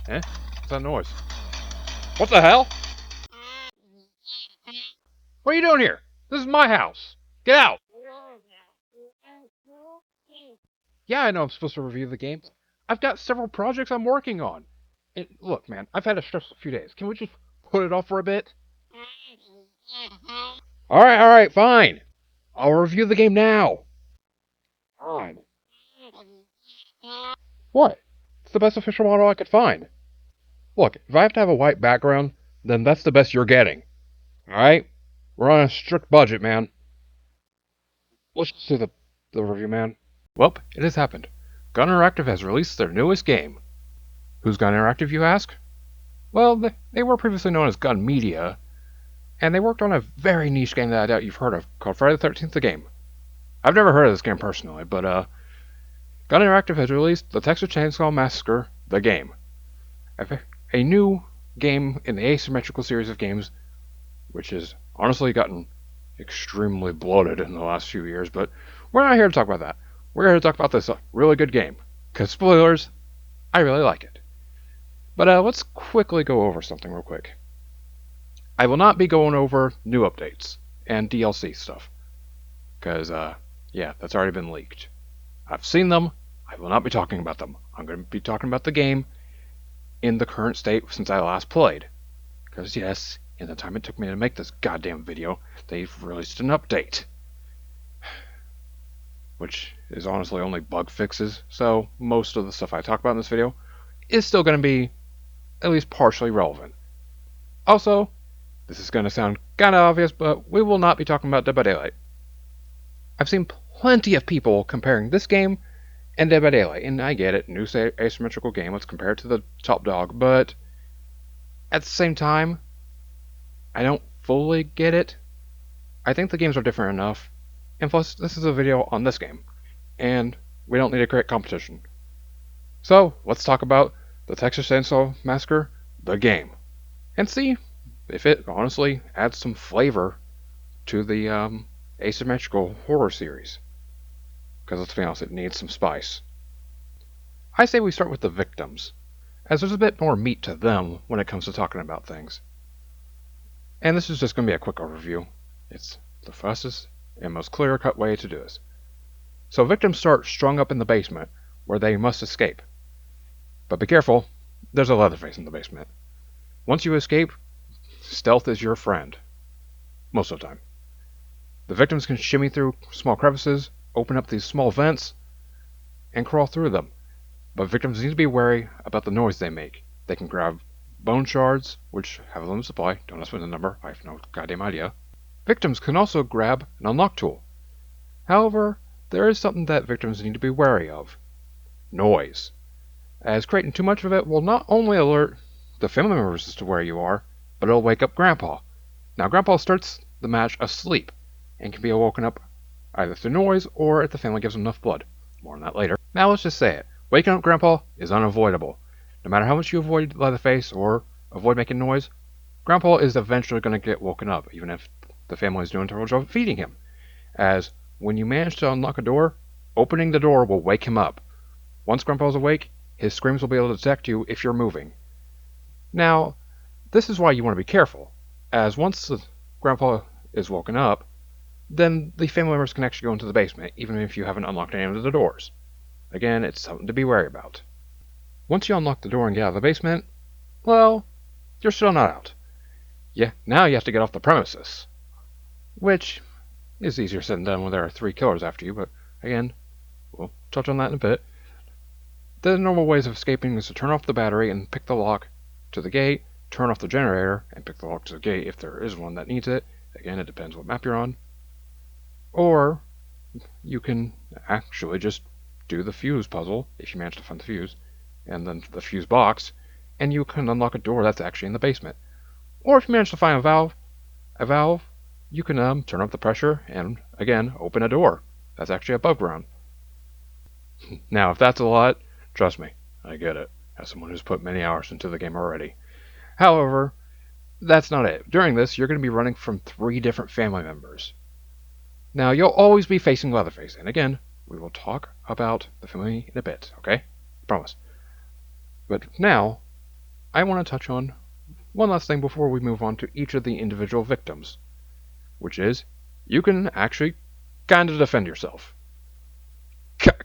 Eh? What's that noise? What the hell? What are you doing here? This is my house. Get out! Yeah, I know I'm supposed to review the game. I've got several projects I'm working on. And look, man, I've had a stressful few days. Can we just put it off for a bit? Alright, fine. I'll review the game now. Fine. What? It's the best official model I could find. Look, if I have to have a white background, then that's the best you're getting. Alright? We're on a strict budget, man. Let's just do the review, man. Well, it has happened. Gun Interactive has released their newest game. Who's Gun Interactive, you ask? Well, they were previously known as Gun Media, and they worked on a very niche game that I doubt you've heard of, called Friday the 13th the Game. I've never heard of this game personally, but Gun Interactive has released the Texas Chainsaw Massacre, the game. A new game in the asymmetrical series of games, which has honestly gotten extremely bloated in the last few years, but we're not here to talk about that. We're here to talk about this really good game. Because, spoilers, I really like it. But let's quickly go over something real quick. I will not be going over new updates and DLC stuff. Because, yeah, that's already been leaked. I've seen them. I will not be talking about them. I'm going to be talking about the game in the current state since I last played. Because, yes, in the time it took me to make this goddamn video, they've released an update. Which is honestly only bug fixes, so most of the stuff I talk about in this video is still going to be at least partially relevant. Also, this is going to sound kind of obvious, but we will not be talking about Dead by Daylight. I've seen plenty of people comparing this game and Dead by Daylight, and I get it, new asymmetrical game, let's compare it to the top dog, but at the same time, I don't fully get it. I think the games are different enough, and plus, this is a video on this game, and we don't need to create competition. So, let's talk about the Texas Chainsaw Massacre, the game, and see if it honestly adds some flavor to the asymmetrical horror series. Because let's be honest, it needs some spice. I say we start with the victims, as there's a bit more meat to them when it comes to talking about things. And this is just going to be a quick overview. It's the fastest and most clear-cut way to do this. So victims start strung up in the basement, where they must escape. But be careful, there's a Leatherface in the basement. Once you escape, stealth is your friend. Most of the time. The victims can shimmy through small crevices, open up these small vents, and crawl through them. But victims need to be wary about the noise they make. They can grab bone shards, which have a limited supply. Don't ask me the number, I have no goddamn idea. Victims can also grab an unlock tool. However, there is something that victims need to be wary of. Noise. As creating too much of it will not only alert the family members as to where you are, but it'll wake up Grandpa. Now, Grandpa starts the match asleep, and can be woken up either through noise or if the family gives him enough blood. More on that later. Now let's just say it. Waking up Grandpa is unavoidable. No matter how much you avoid Leatherface or avoid making noise, Grandpa is eventually going to get woken up, even if the family is doing a terrible job feeding him. As when you manage to unlock a door, opening the door will wake him up. Once Grandpa's awake, his screams will be able to detect you if you're moving. Now, this is why you want to be careful, as once Grandpa is woken up, then the family members can actually go into the basement, even if you haven't unlocked any of the doors. Again, it's something to be wary about. Once you unlock the door and get out of the basement, well, you're still not out. Yeah, now you have to get off the premises. Which is easier said than done when there are 3 killers after you, but again, we'll touch on that in a bit. The normal ways of escaping is to turn off the battery and pick the lock to the gate, turn off the generator and pick the lock to the gate if there is one that needs it. Again, it depends what map you're on. Or you can actually just do the fuse puzzle, if you manage to find the fuse, and then the fuse box, and you can unlock a door that's actually in the basement. Or if you manage to find a valve, you can turn up the pressure and, again, open a door that's actually above ground. Now, if that's a lot, trust me, I get it, as someone who's put many hours into the game already. However, that's not it. During this, you're going to be running from 3 different family members. Now, you'll always be facing Leatherface, and again, we will talk about the family in a bit, okay? Promise. But now, I want to touch on one last thing before we move on to each of the individual victims, which is you can actually kind of defend yourself.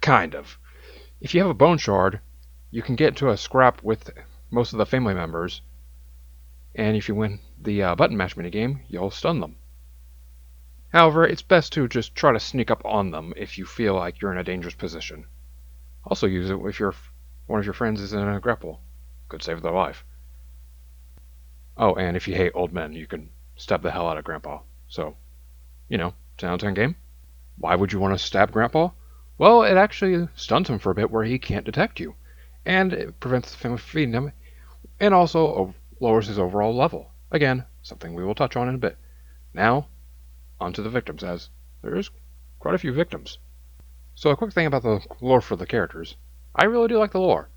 Kind of. If you have a bone shard, you can get into a scrap with most of the family members, and if you win the button mash minigame, you'll stun them. However, it's best to just try to sneak up on them if you feel like you're in a dangerous position. Also use it if one of your friends is in a grapple. Could save their life. Oh, and if you hate old men, you can stab the hell out of Grandpa. So, 10 out of 10 game. Why would you want to stab Grandpa? Well, it actually stuns him for a bit where he can't detect you, and it prevents the family from feeding him, and also lowers his overall level. Again, something we will touch on in a bit. Now, onto the victims, as there is quite a few victims. So a quick thing about the lore for the characters. I really do like the lore.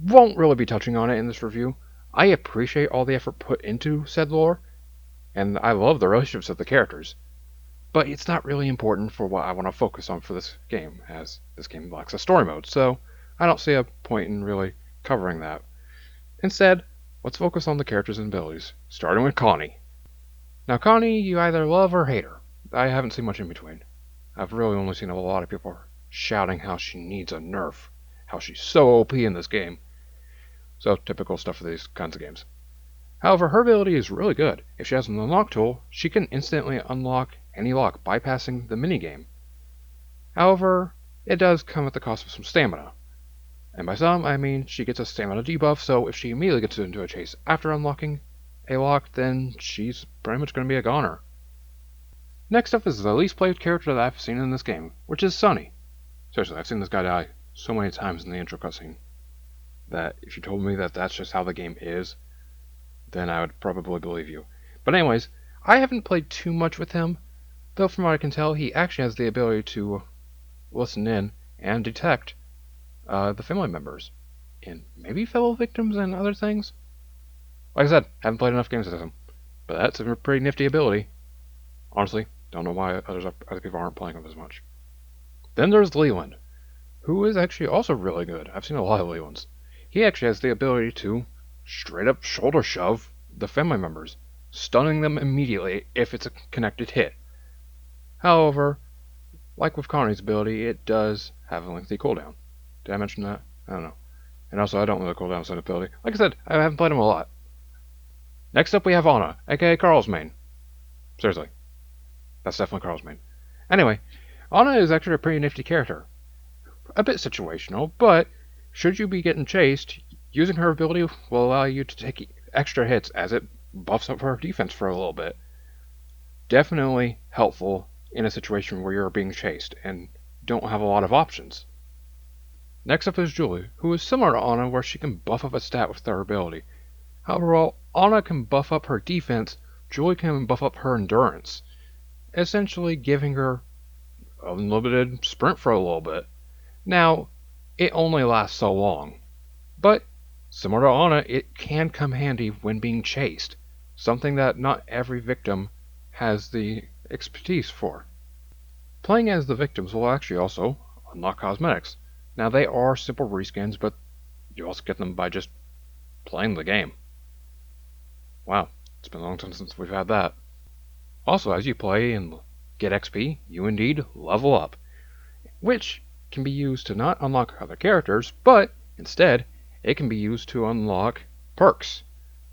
Won't really be touching on it in this review. I appreciate all the effort put into said lore, and I love the relationships of the characters. But it's not really important for what I want to focus on for this game, as this game lacks a story mode, so I don't see a point in really covering that. Instead, let's focus on the characters and abilities, starting with Connie. Now Connie, you either love or hate her. I haven't seen much in between. I've really only seen a lot of people shouting how she needs a nerf, how she's so OP in this game. So typical stuff for these kinds of games. However, her ability is really good. If she has an unlock tool, she can instantly unlock any lock, bypassing the minigame. However, it does come at the cost of some stamina. And by some, I mean she gets a stamina debuff, so if she immediately gets into a chase after unlocking a lock, then she's pretty much going to be a goner. Next up is the least played character that I've seen in this game, which is Sunny. Seriously, I've seen this guy die so many times in the intro cutscene that if you told me that that's just how the game is, then I would probably believe you. But anyways, I haven't played too much with him, though from what I can tell, he actually has the ability to listen in and detect the family members, and maybe fellow victims and other things. Like I said, haven't played enough games with him, but that's a pretty nifty ability. Honestly, don't know why other people aren't playing him as much. Then there's Leland, who is actually also really good. I've seen a lot of Lelands. He actually has the ability to straight up shoulder shove the family members, stunning them immediately if it's a connected hit. However, like with Connie's ability, it does have a lengthy cooldown. Did I mention that? I don't know. And also, I don't know the cooldown of that ability. Like I said, I haven't played him a lot. Next up, we have Anna, aka Carl's main. Seriously. That's definitely Carl's main. Anyway, Anna is actually a pretty nifty character. A bit situational, but should you be getting chased, using her ability will allow you to take extra hits as it buffs up her defense for a little bit. Definitely helpful in a situation where you're being chased and don't have a lot of options. Next up is Julie, who is similar to Anna where she can buff up a stat with her ability. However, while Anna can buff up her defense, Julie can buff up her endurance, essentially giving her a unlimited sprint for a little bit. Now, it only lasts so long, but similar to Anna, it can come handy when being chased, something that not every victim has the expertise for. Playing as the victims will actually also unlock cosmetics. Now, they are simple reskins, but you also get them by just playing the game. Wow, it's been a long time since we've had that. Also, as you play and get XP, you indeed level up, which can be used to not unlock other characters, but instead, it can be used to unlock perks.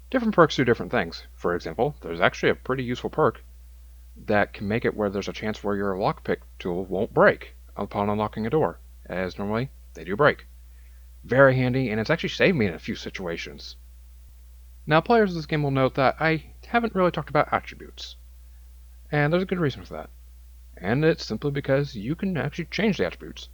Different perks do different things. For example, there's actually a pretty useful perk that can make it where there's a chance where your lockpick tool won't break upon unlocking a door, as normally they do break. Very handy, and it's actually saved me in a few situations. Now, players of this game will note that I haven't really talked about attributes, and there's a good reason for that. And it's simply because you can actually change the attributes.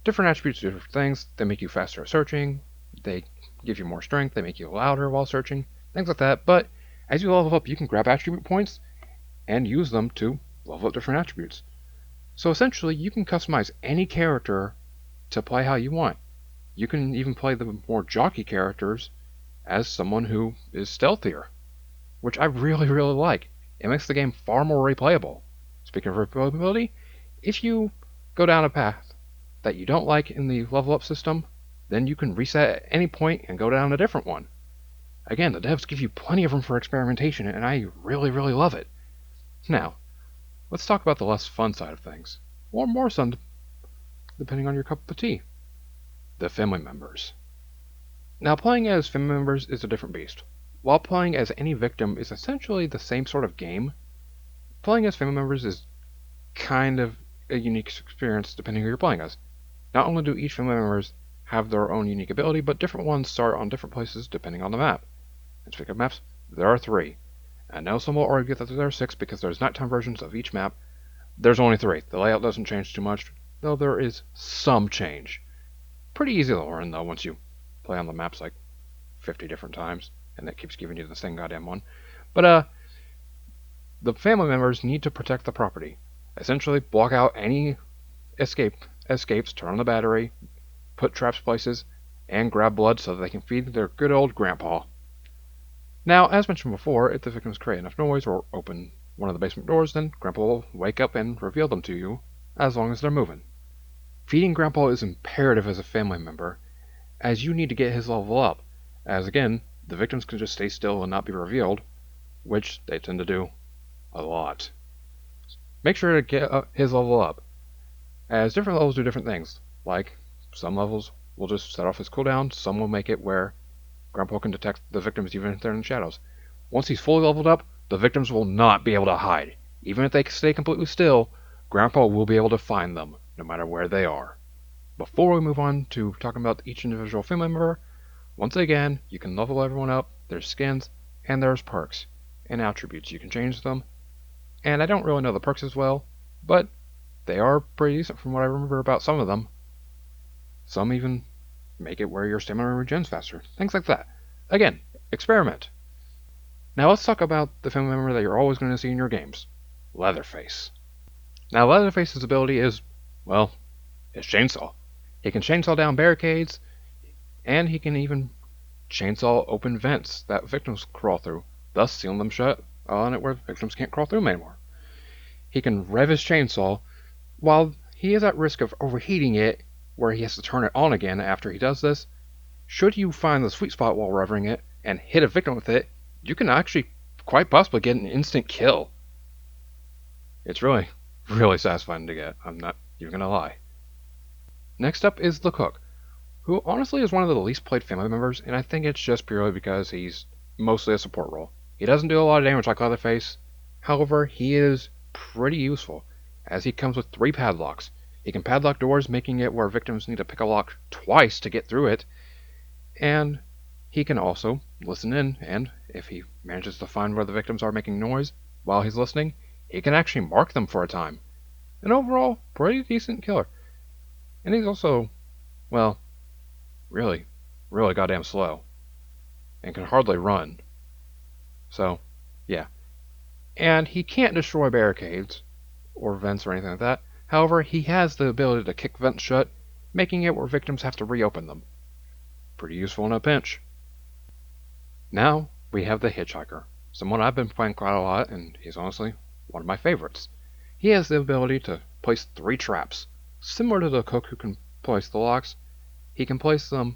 Different attributes do different things. They make you faster at searching, they give you more strength, they make you louder while searching, things like that. But as you level up, you can grab attribute points and use them to level up different attributes. So essentially, you can customize any character to play how you want. You can even play the more jockey characters as someone who is stealthier, which I really, really like. It makes the game far more replayable. Speaking of replayability, if you go down a path that you don't like in the level up system, then you can reset at any point and go down a different one. Again, the devs give you plenty of room for experimentation, and I really, really love it. Now, let's talk about the less fun side of things, or more fun, depending on your cup of tea. The family members. Now, playing as family members is a different beast. While playing as any victim is essentially the same sort of game, playing as family members is kind of a unique experience depending who you're playing as. Not only do each family members have their own unique ability, but different ones start on different places depending on the map. And speaking of maps, there are 3. I know some will argue that there are 6 because there's nighttime versions of each map. There's only 3. The layout doesn't change too much, though there is some change. Pretty easy to learn though once you play on the maps like 50 different times, and it keeps giving you the same goddamn one. But the family members need to protect the property. Essentially, block out any escapes, turn on the battery, put traps places, and grab blood so that they can feed their good old grandpa. Now, as mentioned before, if the victims create enough noise or open one of the basement doors, then Grandpa will wake up and reveal them to you, as long as they're moving. Feeding Grandpa is imperative as a family member, as you need to get his level up, as again, the victims can just stay still and not be revealed, which they tend to do a lot. Make sure to get his level up, as different levels do different things. Like, some levels will just set off his cooldown, some will make it where Grandpa can detect the victims even if they're in the shadows. Once he's fully leveled up, the victims will not be able to hide. Even if they stay completely still, Grandpa will be able to find them, no matter where they are. Before we move on to talking about each individual family member, once again, you can level everyone up, there's skins, and there's perks, and attributes. You can change them, and I don't really know the perks as well, but they are pretty decent from what I remember about some of them. Some even make it where your stamina regens faster, things like that. Again, experiment. Now let's talk about the family member that you're always going to see in your games, Leatherface. Now Leatherface's ability is, well, his chainsaw. He can chainsaw down barricades, and he can even chainsaw open vents that victims crawl through, thus sealing them shut on it where victims can't crawl through them anymore. He can rev his chainsaw, while he is at risk of overheating it, where he has to turn it on again after he does this. Should you find the sweet spot while revving it and hit a victim with it, you can actually quite possibly get an instant kill. It's really, really satisfying to get, I'm not even gonna lie. Next up is the Cook, who honestly is one of the least played family members, and I think it's just purely because he's mostly a support role. He doesn't do a lot of damage like Leatherface, however, he is pretty useful, as he comes with 3 padlocks. He can padlock doors, making it where victims need to pick a lock twice to get through it, and he can also listen in, and if he manages to find where the victims are making noise while he's listening, he can actually mark them for a time. An overall, pretty decent killer. And he's also, well, really, really goddamn slow, and can hardly run. So, yeah. And he can't destroy barricades, or vents or anything like that. However, he has the ability to kick vents shut, making it where victims have to reopen them. Pretty useful in a pinch. Now, we have the Hitchhiker, someone I've been playing quite a lot, and he's honestly one of my favorites. He has the ability to place 3 traps. Similar to the Cook who can place the locks, he can place them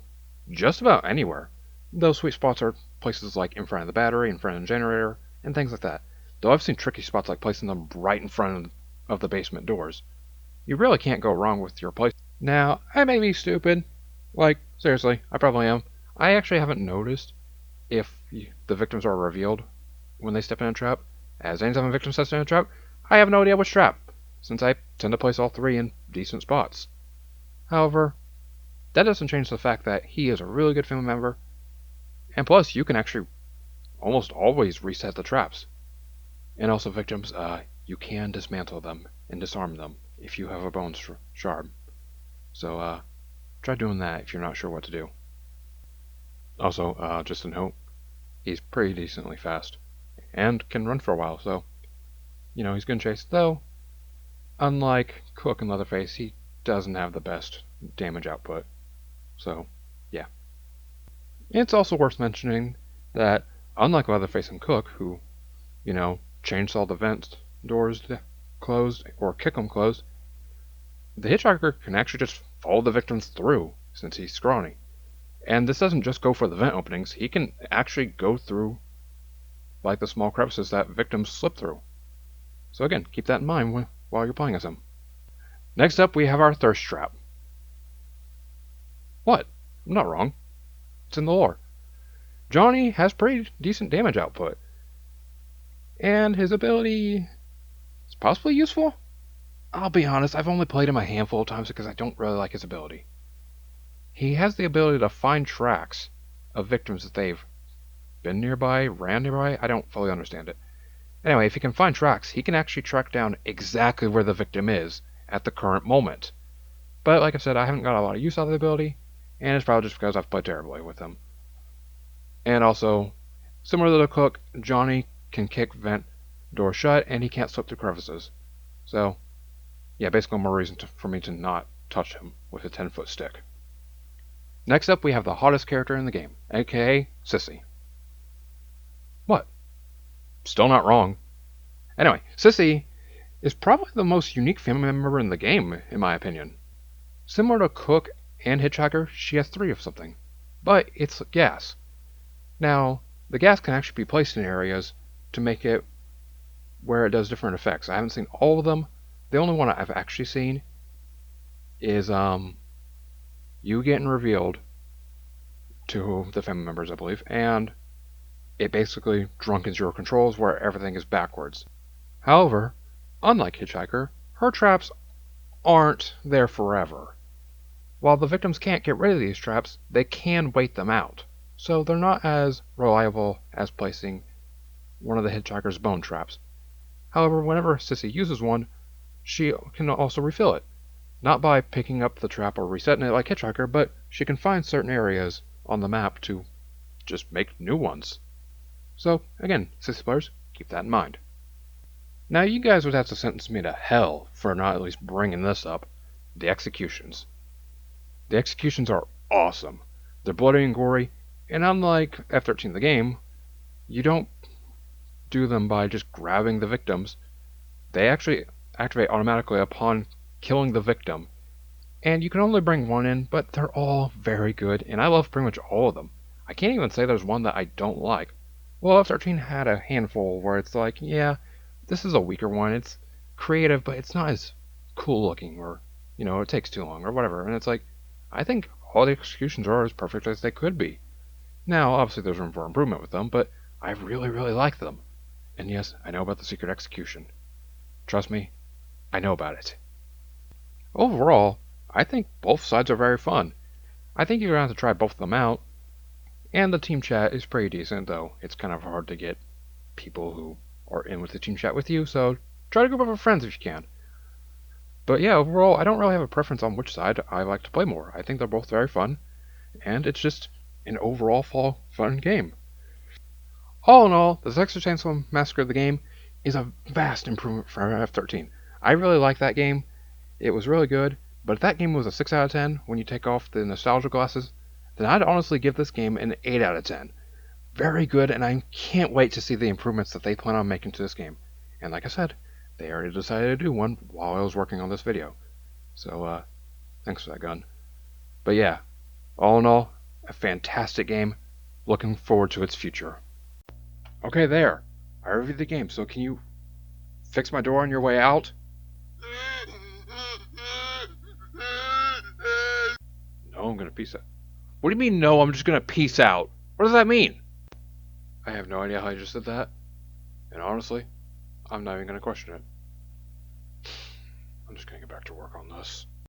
just about anywhere. Those sweet spots are places like in front of the battery, in front of the generator, and things like that. Though I've seen tricky spots like placing them right in front of the basement doors. You really can't go wrong with your place. Now, I may be stupid. Like, seriously, I probably am. I actually haven't noticed if the victims are revealed when they step in a trap. As anytime a victim steps in a trap, I have no idea which trap, since I tend to place all 3 in decent spots. However, that doesn't change the fact that he is a really good family member, and plus you can actually almost always reset the traps. And also victims, you can dismantle them and disarm them if you have a bone shard. So try doing that if you're not sure what to do. Also, just a note, he's pretty decently fast, and can run for a while, so, you know, he's good in chase, though, unlike Cook and Leatherface, he doesn't have the best damage output, so, yeah. It's also worth mentioning that, unlike Leatherface and Cook, who, you know, chainsaw the vent doors closed, or kick them closed, the Hitchhiker can actually just follow the victims through since he's scrawny. And this doesn't just go for the vent openings, he can actually go through like the small crevices that victims slip through. So again, keep that in mind while you're playing as him. Next up, we have our thirst trap. What? I'm not wrong. It's in the lore. Johnny has pretty decent damage output. And his ability is possibly useful? I'll be honest, I've only played him a handful of times because I don't really like his ability. He has the ability to find tracks of victims that they've been nearby, ran nearby. I don't fully understand it. Anyway, if he can find tracks, he can actually track down exactly where the victim is at the current moment. But like I said, I haven't got a lot of use out of the ability, and it's probably just because I've played terribly with him. And also, similar to the cook, Johnny can kick vent doors shut, and he can't slip through crevices. So, yeah, basically more reason for me to not touch him with a 10-foot stick. Next up, we have the hottest character in the game, aka Sissy. What? Still not wrong. Anyway, Sissy is probably the most unique family member in the game, in my opinion. Similar to Cook and Hitchhiker, she has 3 of something, but it's gas. Now, the gas can actually be placed in areas to make it where it does different effects. I haven't seen all of them. The only one I've actually seen is you getting revealed to the family members, I believe, and it basically drunkens your controls where everything is backwards. However, unlike Hitchhiker, her traps aren't there forever. While the victims can't get rid of these traps, they can wait them out. So they're not as reliable as placing one of the Hitchhiker's bone traps. However, whenever Sissy uses one, she can also refill it. Not by picking up the trap or resetting it like Hitchhiker, but she can find certain areas on the map to just make new ones. So, again, Sissy players, keep that in mind. Now, you guys would have to sentence me to hell for not at least bringing this up. The executions. The executions are awesome. They're bloody and gory, and unlike F-13 the game, you don't do them by just grabbing the victims. They actually activate automatically upon killing the victim. And you can only bring one in, but they're all very good, and I love pretty much all of them. I can't even say there's one that I don't like. Well, F-13 had a handful where it's like, yeah, this is a weaker one. It's creative, but it's not as cool looking, or, it takes too long, or whatever. And it's like, I think all the executions are as perfect as they could be. Now, obviously there's room for improvement with them, but I really, really like them. And yes, I know about the secret execution. Trust me, I know about it. Overall, I think both sides are very fun. I think you're going to have to try both of them out. And the team chat is pretty decent, though it's kind of hard to get people who are in with the team chat with you, so try to group up with friends if you can. But yeah, overall, I don't really have a preference on which side I like to play more. I think they're both very fun, and it's just an overall fun game. All in all, the Texas Chainsaw Massacre of the game is a vast improvement from F-13. I really like that game. It was really good, but if that game was a 6 out of 10 when you take off the nostalgia glasses, then I'd honestly give this game an 8 out of 10. Very good, and I can't wait to see the improvements that they plan on making to this game. And like I said, they already decided to do one while I was working on this video. So, thanks for that, gun. But yeah, all in all, a fantastic game. Looking forward to its future. Okay, there. I reviewed the game, so can you fix my door on your way out? No, I'm gonna peace out. What do you mean, no, I'm just gonna peace out? What does that mean? I have no idea how I just said that. And honestly, I'm not even gonna question it. I'm just gonna get back to work on this.